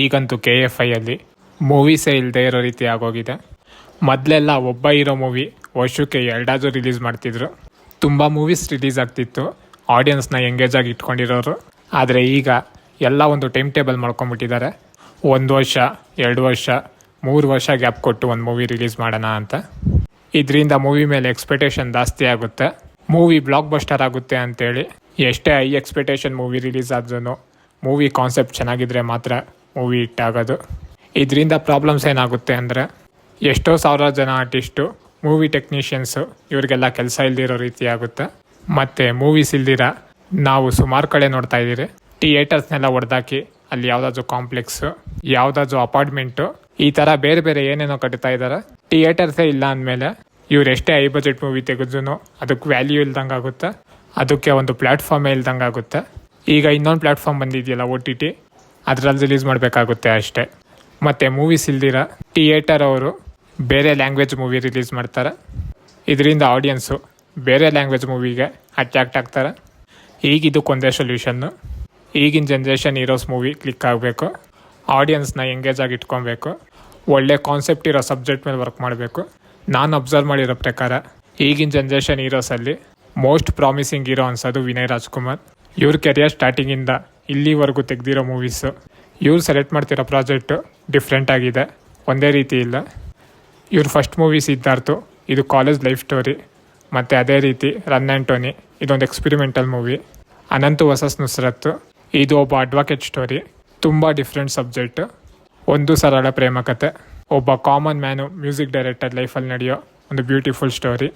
ಈಗಂತೂ KFIಯಲ್ಲಿ ಮೂವೀಸೇ ಇಲ್ಲದೆ ಇರೋ ರೀತಿ ಆಗೋಗಿದೆ. ಮೊದಲೆಲ್ಲ ಒಬ್ಬ ಹೀರೋ ಮೂವಿ ವರ್ಷಕ್ಕೆ 2 ರಿಲೀಸ್ ಮಾಡ್ತಿದ್ರು. ತುಂಬ ಮೂವೀಸ್ ರಿಲೀಸ್ ಆಗ್ತಿತ್ತು ಆಡಿಯನ್ಸ್ನ ಎಂಗೇಜ್ ಆಗಿ ಇಟ್ಕೊಂಡಿರೋರು. ಆದರೆ ಈಗ ಎಲ್ಲ ಒಂದು ಟೈಮ್ ಟೇಬಲ್ ಮಾಡ್ಕೊಂಬಿಟ್ಟಿದ್ದಾರೆ. 1 ವರ್ಷ 2 ವರ್ಷ 3 ವರ್ಷ ಗ್ಯಾಪ್ ಕೊಟ್ಟು ಒಂದು ಮೂವಿ ರಿಲೀಸ್ ಮಾಡೋಣ ಅಂತ. ಇದರಿಂದ ಮೂವಿ ಮೇಲೆ ಎಕ್ಸ್ಪೆಕ್ಟೇಷನ್ ಜಾಸ್ತಿ ಆಗುತ್ತೆ. ಮೂವಿ ಬ್ಲಾಕ್ ಬಸ್ಟರ್ ಆಗುತ್ತೆ ಅಂತೇಳಿ ಎಷ್ಟೇ ಹೈ ಎಕ್ಸ್ಪೆಕ್ಟೇಷನ್ ಮೂವಿ ರಿಲೀಸ್ ಆದ್ರೂ ಮೂವಿ ಕಾನ್ಸೆಪ್ಟ್ ಚೆನ್ನಾಗಿದ್ರೆ ಮಾತ್ರ ಮೂವಿ ಹಿಟ್ ಆಗೋದು. ಇದರಿಂದ ಪ್ರಾಬ್ಲಮ್ಸ್ ಏನಾಗುತ್ತೆ ಅಂದರೆ ಎಷ್ಟೋ ಸಾವಿರ ಜನ ಆರ್ಟಿಸ್ಟು, ಮೂವಿ ಟೆಕ್ನಿಷಿಯನ್ಸು ಇವರಿಗೆಲ್ಲ ಕೆಲಸ ಇಲ್ದಿರೋ ರೀತಿ ಆಗುತ್ತೆ. ಮತ್ತು ಮೂವೀಸ್ ಇಲ್ದಿರ ನಾವು ಸುಮಾರು ಕಡೆ ನೋಡ್ತಾ ಇದ್ದೀರಿ, ಥಿಯೇಟರ್ಸ್ನೆಲ್ಲ ಹೊಡೆದಾಕಿ ಅಲ್ಲಿ ಯಾವುದಾದ್ರೂ ಕಾಂಪ್ಲೆಕ್ಸು, ಯಾವುದಾದ್ರೂ ಅಪಾರ್ಟ್ಮೆಂಟು, ಈ ಥರ ಬೇರೆ ಬೇರೆ ಏನೇನೋ ಕಟ್ತಾ ಇದ್ದಾರೆ. ಥಿಯೇಟರ್ಸೇ ಇಲ್ಲ ಅಂದಮೇಲೆ ಇವ್ರು ಎಷ್ಟೇ ಹೈ ಬಜೆಟ್ ಮೂವಿ ತೆಗೆದ್ರೂ ಅದಕ್ಕೆ ವ್ಯಾಲ್ಯೂ ಇಲ್ದಂಗೆ ಆಗುತ್ತೆ, ಅದಕ್ಕೆ ಒಂದು ಪ್ಲ್ಯಾಟ್ಫಾರ್ಮೇ ಇಲ್ದಂಗೆ ಆಗುತ್ತೆ. ಈಗ ಇನ್ನೊಂದು ಪ್ಲ್ಯಾಟ್ಫಾರ್ಮ್ ಬಂದಿದೆಯಲ್ಲ OTT, ಅದರಲ್ಲಿ ರಿಲೀಸ್ ಮಾಡಬೇಕಾಗುತ್ತೆ ಅಷ್ಟೇ. ಮತ್ತು ಮೂವೀಸ್ ಇಲ್ದಿರ ಥಿಯೇಟರ್ ಅವರು ಬೇರೆ ಲ್ಯಾಂಗ್ವೇಜ್ ಮೂವಿ ರಿಲೀಸ್ ಮಾಡ್ತಾರೆ. ಇದರಿಂದ ಆಡಿಯನ್ಸು ಬೇರೆ ಲ್ಯಾಂಗ್ವೇಜ್ ಮೂವಿಗೆ ಅಟ್ರಾಕ್ಟ್ ಆಗ್ತಾರೆ. ಈಗ ಇದಕ್ಕೊಂದೇ ಸೊಲ್ಯೂಷನ್ನು, ಈಗಿನ ಜನ್ರೇಷನ್ ಹೀರೋಸ್ ಮೂವಿ ಕ್ಲಿಕ್ ಆಗಬೇಕು, ಆಡಿಯನ್ಸ್ನ ಎಂಗೇಜ್ ಆಗಿ ಇಟ್ಕೊಬೇಕು, ಒಳ್ಳೆ ಕಾನ್ಸೆಪ್ಟ್ ಇರೋ ಸಬ್ಜೆಕ್ಟ್ ಮೇಲೆ ವರ್ಕ್ ಮಾಡಬೇಕು. ನಾನು ಅಬ್ಸರ್ವ್ ಮಾಡಿರೋ ಪ್ರಕಾರ ಈಗಿನ ಜನ್ರೇಷನ್ ಹೀರೋಸಲ್ಲಿ ಮೋಸ್ಟ್ ಪ್ರಾಮಿಸಿಂಗ್ ಹೀರೋ ಅನ್ಸೋದು ವಿನಯ್ ರಾಜ್ಕುಮಾರ್. ಇವ್ರ ಕೆರಿಯರ್ ಸ್ಟಾರ್ಟಿಂಗಿಂದ ಇಲ್ಲಿವರೆಗೂ ತೆಗೆದಿರೋ ಮೂವೀಸು, ಇವ್ರು ಸೆಲೆಕ್ಟ್ ಮಾಡ್ತಿರೋ ಪ್ರಾಜೆಕ್ಟು ಡಿಫ್ರೆಂಟ್ ಆಗಿದೆ, ಒಂದೇ ರೀತಿ ಇಲ್ಲ. ಇವ್ರ ಫಸ್ಟ್ ಮೂವಿ ಸಿದ್ಧಾರ್ಥು, ಇದು ಕಾಲೇಜ್ ಲೈಫ್ ಸ್ಟೋರಿ. ಮತ್ತು ಅದೇ ರೀತಿ ರನ್ ಆ್ಯಂಡ್ ಟೋನಿ, ಇದೊಂದು ಎಕ್ಸ್ಪಿರಿಮೆಂಟಲ್ ಮೂವಿ. ಅನಂತು ವರ್ಸಸ್ ನುಸ್ರತ್ತು, ಇದು ಒಬ್ಬ ಅಡ್ವೊಕೇಟ್ ಸ್ಟೋರಿ, ತುಂಬ ಡಿಫ್ರೆಂಟ್ ಸಬ್ಜೆಕ್ಟು. ಒಂದು ಸರಳ ಪ್ರೇಮ ಕಥೆ, ಒಬ್ಬ ಕಾಮನ್ ಮ್ಯಾನು ಮ್ಯೂಸಿಕ್ ಡೈರೆಕ್ಟರ್ ಲೈಫಲ್ಲಿ ನಡೆಯೋ ಒಂದು ಬ್ಯೂಟಿಫುಲ್ ಸ್ಟೋರಿ.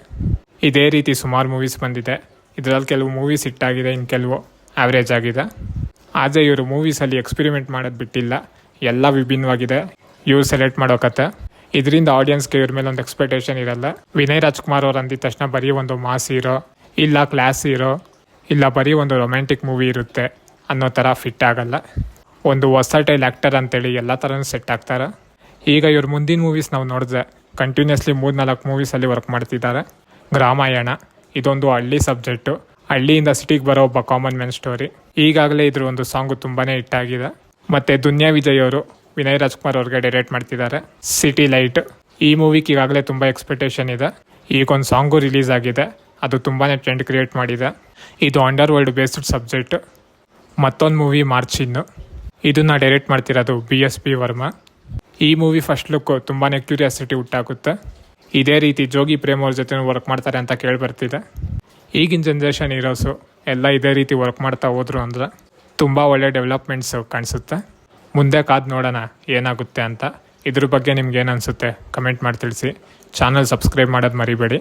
ಇದೇ ರೀತಿ ಸುಮಾರು ಮೂವೀಸ್ ಬಂದಿದೆ. ಇದರಲ್ಲಿ ಕೆಲವು ಮೂವೀಸ್ ಹಿಟ್ಟಾಗಿದೆ, ಇನ್ನು ಕೆಲವು ಆವ್ರೇಜ್ ಆಗಿದೆ. ಆದರೆ ಇವರು ಮೂವೀಸಲ್ಲಿ ಎಕ್ಸ್ಪಿರಿಮೆಂಟ್ ಮಾಡೋದು ಬಿಟ್ಟಿಲ್ಲ, ಎಲ್ಲ ವಿಭಿನ್ನವಾಗಿದೆ ಇವ್ರು ಸೆಲೆಕ್ಟ್ ಮಾಡೋ ಕತೆ. ಇದರಿಂದ ಆಡಿಯನ್ಸ್ಗೆ ಇವ್ರ ಮೇಲೆ ಒಂದು ಎಕ್ಸ್ಪೆಕ್ಟೇಷನ್ ಇರಲ್ಲ. ವಿನಯ್ ರಾಜ್ಕುಮಾರ್ ಅವ್ರು ಅಂದಿದ ತಕ್ಷಣ ಬರೀ ಒಂದು ಮಾಸ್ ಹೀರೋ, ಇಲ್ಲ ಕ್ಲಾಸ್ ಹೀರೋ, ಇಲ್ಲ ಬರೀ ಒಂದು ರೊಮ್ಯಾಂಟಿಕ್ ಮೂವಿ ಇರುತ್ತೆ ಅನ್ನೋ ಥರ ಫಿಟ್ ಆಗಲ್ಲ. ಒಂದು ವರ್ಸಟೈಲ್ ಆ್ಯಕ್ಟರ್ ಅಂತೇಳಿ ಎಲ್ಲ ಥರನೂ ಸೆಟ್ ಆಗ್ತಾರೆ. ಈಗ ಇವ್ರ ಮುಂದಿನ ಮೂವೀಸ್ ನಾವು ನೋಡಿದ್ರೆ ಕಂಟಿನ್ಯೂಸ್ಲಿ 3-4 ಮೂವೀಸಲ್ಲಿ ವರ್ಕ್ ಮಾಡ್ತಿದ್ದಾರೆ. ಗ್ರಾಮಾಯಣ, ಇದೊಂದು ಹಳ್ಳಿ ಸಬ್ಜೆಕ್ಟು, ಹಳ್ಳಿಯಿಂದ ಸಿಟಿಗೆ ಬರೋ ಒಬ್ಬ ಕಾಮನ್ ಮ್ಯಾನ್ ಸ್ಟೋರಿ. ಈಗಾಗಲೇ ಇದ್ರ ಒಂದು ಸಾಂಗು ತುಂಬಾ ಹಿಟ್ಟಾಗಿದೆ. ಮತ್ತು ದುನಿಯಾ ವಿಜಯ್ ಅವರು ವಿನಯ್ ರಾಜ್ಕುಮಾರ್ ಅವ್ರಿಗೆ ಡೈರೆಕ್ಟ್ ಮಾಡ್ತಿದ್ದಾರೆ ಸಿಟಿ ಲೈಟ್. ಈ ಮೂವಿಗೆ ಈಗಾಗಲೇ ತುಂಬ ಎಕ್ಸ್ಪೆಕ್ಟೇಷನ್ ಇದೆ. ಈಗೊಂದು ಸಾಂಗು ರಿಲೀಸ್ ಆಗಿದೆ, ಅದು ತುಂಬಾ ಟ್ರೆಂಡ್ ಕ್ರಿಯೇಟ್ ಮಾಡಿದೆ. ಇದು ಅಂಡರ್ ವರ್ಲ್ಡ್ ಬೇಸ್ಡ್ ಸಬ್ಜೆಕ್ಟ್. ಮತ್ತೊಂದು ಮೂವಿ ಮಾರ್ಚಿನ್ನು, ಇದನ್ನು ಡೈರೆಕ್ಟ್ ಮಾಡ್ತಿರೋದು BSP ವರ್ಮಾ. ಈ ಮೂವಿ ಫಸ್ಟ್ ಲುಕ್ ತುಂಬಾ ಕ್ಯೂರಿಯಾಸಿಟಿ ಹುಟ್ಟಾಗುತ್ತೆ. ಇದೇ ರೀತಿ ಜೋಗಿ ಪ್ರೇಮ್ ಅವ್ರ ಜೊತೆ ವರ್ಕ್ ಮಾಡ್ತಾರೆ ಅಂತ ಕೇಳಿಬರ್ತಿದೆ. ಈಗಿನ ಜನ್ರೇಷನ್ ಹೀರೋಸು ಎಲ್ಲ ಇದೇ ರೀತಿ ವರ್ಕ್ ಮಾಡ್ತಾ ಹೋದ್ರು ಅಂದ್ರೆ ತುಂಬ ಒಳ್ಳೆ ಡೆವಲಪ್ಮೆಂಟ್ಸು ಕಾಣಿಸುತ್ತೆ. ಮುಂದೆ ಕಾದು ನೋಡೋಣ ಏನಾಗುತ್ತೆ ಅಂತ. ಇದ್ರ ಬಗ್ಗೆ ನಿಮ್ಗೆ ಏನು ಅನಿಸುತ್ತೆ ಕಮೆಂಟ್ ಮಾಡಿ ತಿಳಿಸಿ. ಚಾನಲ್ ಸಬ್ಸ್ಕ್ರೈಬ್ ಮಾಡೋದು ಮರಿಬೇಡಿ.